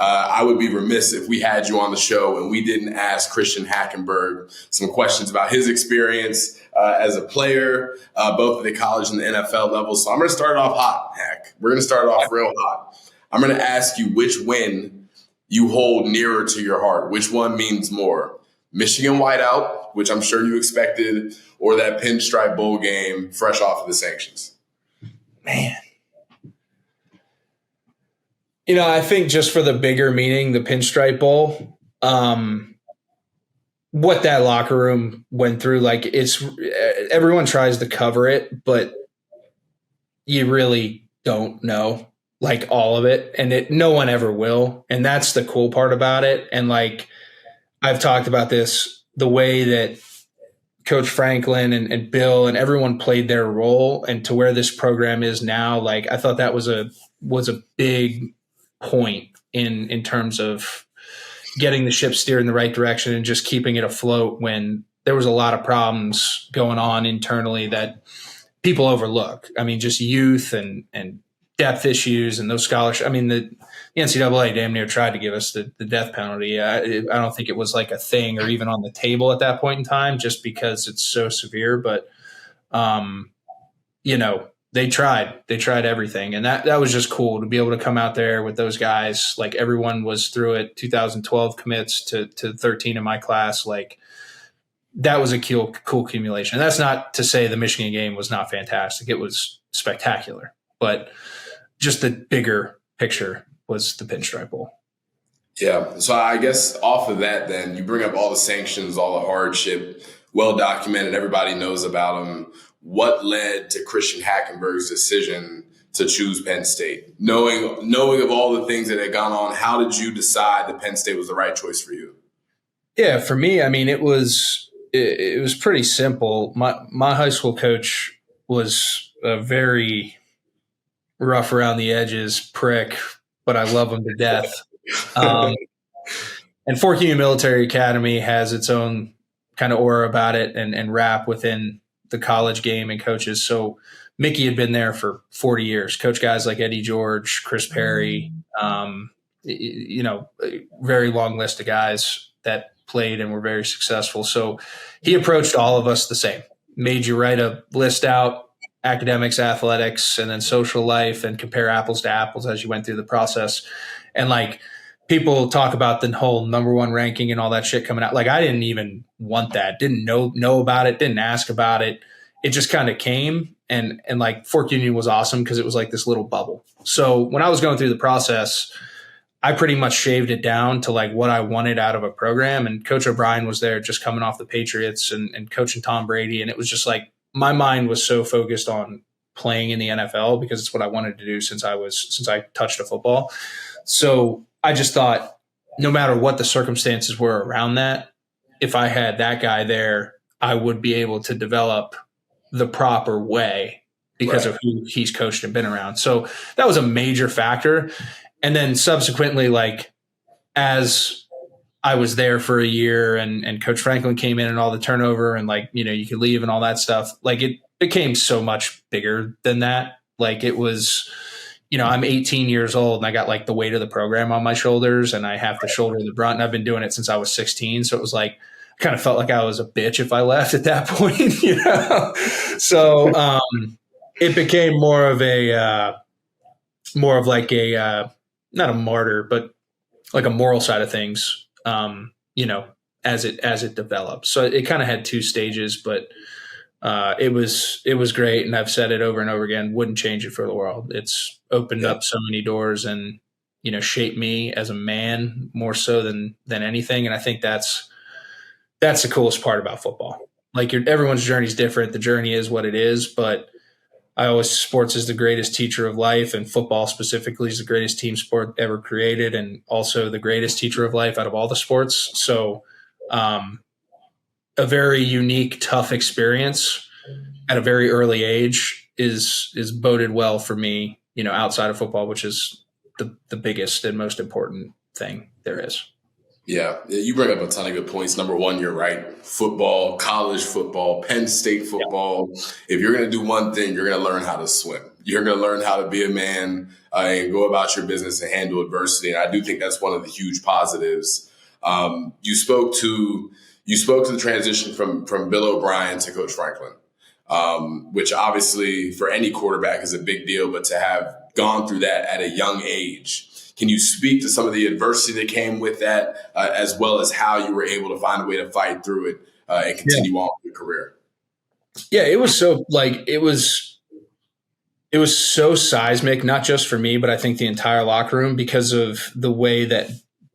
I would be remiss if we had you on the show and we didn't ask Christian Hackenberg some questions about his experience as a player, both at the college and the NFL level. So I'm going to start it off hot, Hack. We're going to start it off real hot. I'm going to ask you which win you hold nearer to your heart. Which one means more? Michigan whiteout, which I'm sure you expected, or that Pinstripe Bowl game fresh off of the sanctions? Man. I think just for the bigger meaning, the Pinstripe Bowl, what that locker room went through, everyone tries to cover it, but you really don't know all of it, and no one ever will. And that's the cool part about it. And I've talked about this, the way that Coach Franklin and Bill and everyone played their role, and to where this program is now, I thought that was a big point in terms of getting the ship steered in the right direction and just keeping it afloat when there was a lot of problems going on internally that people overlook. I mean, just youth and depth issues and those scholarships. I mean, the NCAA damn near tried to give us the death penalty. I don't think it was a thing or even on the table at that point in time, just because it's so severe. But, they tried everything. And that was just cool to be able to come out there with those guys. Everyone was through it. 2012 commits to 13 in my class. That was a cool accumulation. And that's not to say the Michigan game was not fantastic. It was spectacular. But just the bigger picture was the Pinstripe Bowl. Yeah. So I guess off of that, then you bring up all the sanctions, all the hardship, well documented. Everybody knows about them. What led to Christian Hackenberg's decision to choose Penn State? Knowing of all the things that had gone on, how did you decide that Penn State was the right choice for you? Yeah, for me, I mean, it was pretty simple. My high school coach was a very rough around the edges prick, but I love him to death. And Fort Union Military Academy has its own kind of aura about it and rap within the college game and coaches. So Mickey had been there for 40 years, coach guys like Eddie George, Chris Perry, a very long list of guys that played and were very successful. So he approached all of us the same, made you write a list out, academics, athletics, and then social life, and compare apples to apples as you went through the process. And people talk about the whole number one ranking and all that shit coming out. I didn't even want that. Didn't know about it. Didn't ask about it. It just kind of came. And Fort Union was awesome because it was this little bubble. So when I was going through the process, I pretty much shaved it down to what I wanted out of a program. And Coach O'Brien was there just coming off the Patriots and coaching Tom Brady. And it was just my mind was so focused on playing in the NFL because it's what I wanted to do since I touched a football. So I just thought, no matter what the circumstances were around that, if I had that guy there, I would be able to develop the proper way because of who he's coached and been around. So that was a major factor. And then subsequently, as I was there for a year and Coach Franklin came in and all the turnover and you could leave and all that stuff, it became so much bigger than that. It was, I'm 18 years old and I got the weight of the program on my shoulders and I have to shoulder the brunt, and I've been doing it since I was 16. So it was I kind of felt like I was a bitch if I left at that point, So it became more of not a martyr, but a moral side of things, as it developed. So it kind of had two stages, but it was great. And I've said it over and over again, wouldn't change it for the world. It's opened up so many doors and, shaped me as a man more so than anything. And I think that's the coolest part about football. Everyone's journey is different. The journey is what it is, but sports is the greatest teacher of life, and football specifically is the greatest team sport ever created, and also the greatest teacher of life out of all the sports. So, a very unique, tough experience at a very early age is boded well for me, outside of football, which is the biggest and most important thing there is. Yeah, you bring up a ton of good points. Number one, you're right. Football, college football, Penn State football. If you're going to do one thing, you're going to learn how to swim. You're going to learn how to be a man and go about your business and handle adversity. And I do think that's one of the huge positives. You spoke to the transition from Bill O'Brien to Coach Franklin, which obviously for any quarterback is a big deal, but to have gone through that at a young age. Can you speak to some of the adversity that came with that, as well as how you were able to find a way to fight through it and continue on with your career? Yeah, it was so it was so seismic, not just for me, but I think the entire locker room, because of the way that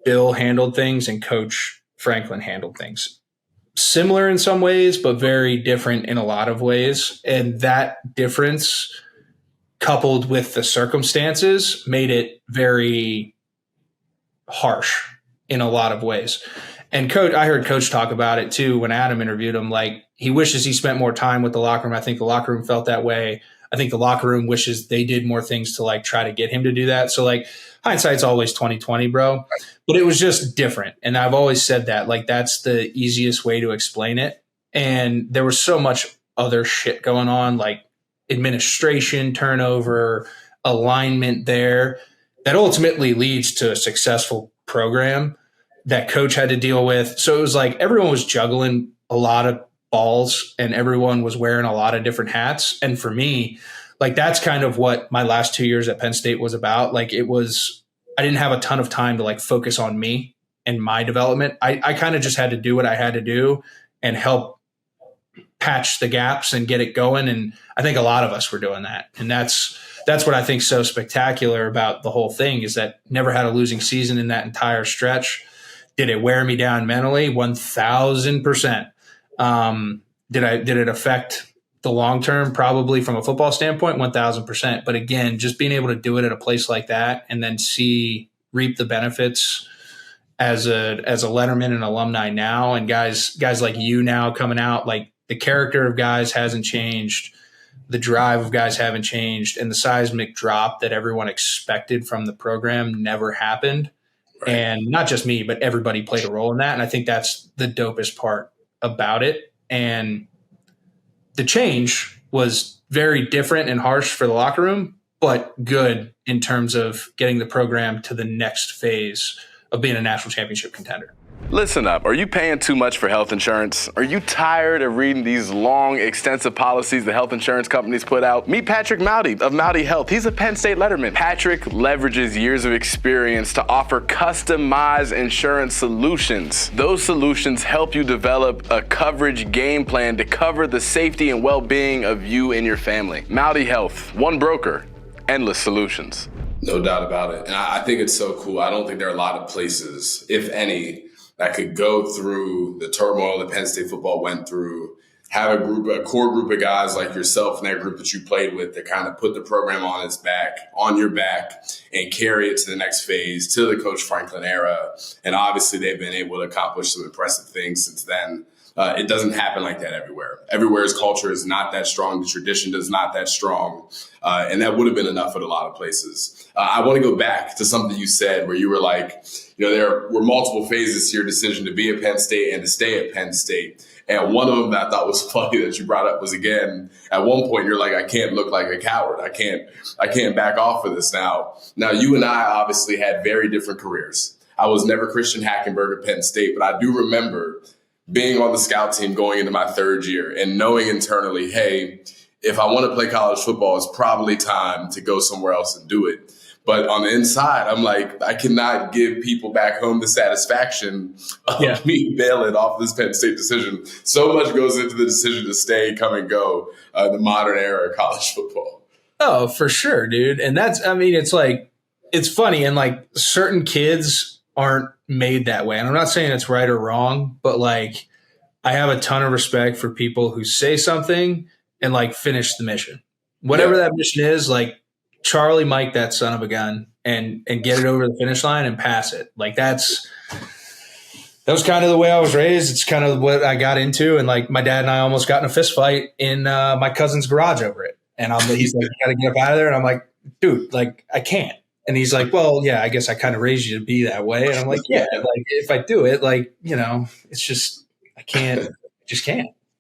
Bill handled things and Coach Franklin handled things. Similar in some ways, but very different in a lot of ways. And that difference, coupled with the circumstances, made it very harsh in a lot of ways. And I heard Coach talk about it too when Adam interviewed him. Like, he wishes he spent more time with the locker room. I think the locker room felt that way. I think the locker room wishes they did more things to like try to get him to do that. So like, hindsight's always 20/20, bro. But it was just different. And I've always said that, like, that's the easiest way to explain it. And there was so much other shit going on, like administration, turnover, alignment there, that ultimately leads to a successful program that Coach had to deal with. So it was like everyone was juggling a lot of balls and everyone was wearing a lot of different hats. And for me, like, that's kind of what my last 2 years at Penn State was about. Like, I didn't have a ton of time to like focus on me and my development. I kind of just had to do what I had to do and help patch the gaps and get it going. And I think a lot of us were doing that. And that's what I think so spectacular about the whole thing, is that never had a losing season in that entire stretch. Did it wear me down mentally? 1,000%. Did it affect the long term? Probably, from a football standpoint, 1,000%. But again, just being able to do it at a place like that and then reap the benefits as a letterman and alumni now, and guys like you now coming out, like, the character of guys hasn't changed, the drive of guys haven't changed, and the seismic drop that everyone expected from the program never happened. Right. And not just me, but everybody played a role in that. And I think that's the dopest part about it. And the change was very different and harsh for the locker room, but good in terms of getting the program to the next phase of being a national championship contender. Listen up. Are you paying too much for health insurance? Are you tired of reading these long, extensive policies the health insurance companies put out? Meet Patrick Mowdy of Mowdy Health. He's a Penn State letterman. Patrick leverages years of experience to offer customized insurance solutions. Those solutions help you develop a coverage game plan to cover the safety and well-being of you and your family. Mowdy Health. One broker. Endless solutions. No doubt about it. And I think it's so cool. I don't think there are a lot of places, if any, that could go through the turmoil that Penn State football went through, have a core group of guys like yourself and that group that you played with that kind of put the program on your back, and carry it to the next phase, to the Coach Franklin era. And obviously they've been able to accomplish some impressive things since then. It doesn't happen like that everywhere. Everywhere's culture is not that strong. The tradition is not that strong. And that would have been enough at a lot of places. I want to go back to something you said where you were like, there were multiple phases to your decision to be at Penn State and to stay at Penn State. And one of them that I thought was funny that you brought up was, again, at one point you're like, I can't look like a coward. I can't back off of this now. Now, you and I obviously had very different careers. I was never Christian Hackenberg at Penn State, but I do remember being on the scout team going into my third year and knowing internally, hey, if I want to play college football, it's probably time to go somewhere else and do it. But on the inside, I'm like, I cannot give people back home the satisfaction of me bailing off this Penn State decision. So much goes into the decision to stay, come and go, the modern era of college football. Oh, for sure, dude. And it's like, it's funny. And like, certain kids aren't made that way. And I'm not saying it's right or wrong, but like, I have a ton of respect for people who say something and like finish the mission. Whatever that mission is, like, Charlie Mike that son of a gun and get it over the finish line and pass it. Like, that was kind of the way I was raised. It's kind of what I got into. And like, my dad and I almost got in a fist fight in my cousin's garage over it. And he's like, you got to get up out of there. And I'm like, dude, like, I can't. And he's like, well, yeah, I guess I kind of raised you to be that way. And I'm like, yeah, like, if I do it, like, it's just, I just can't.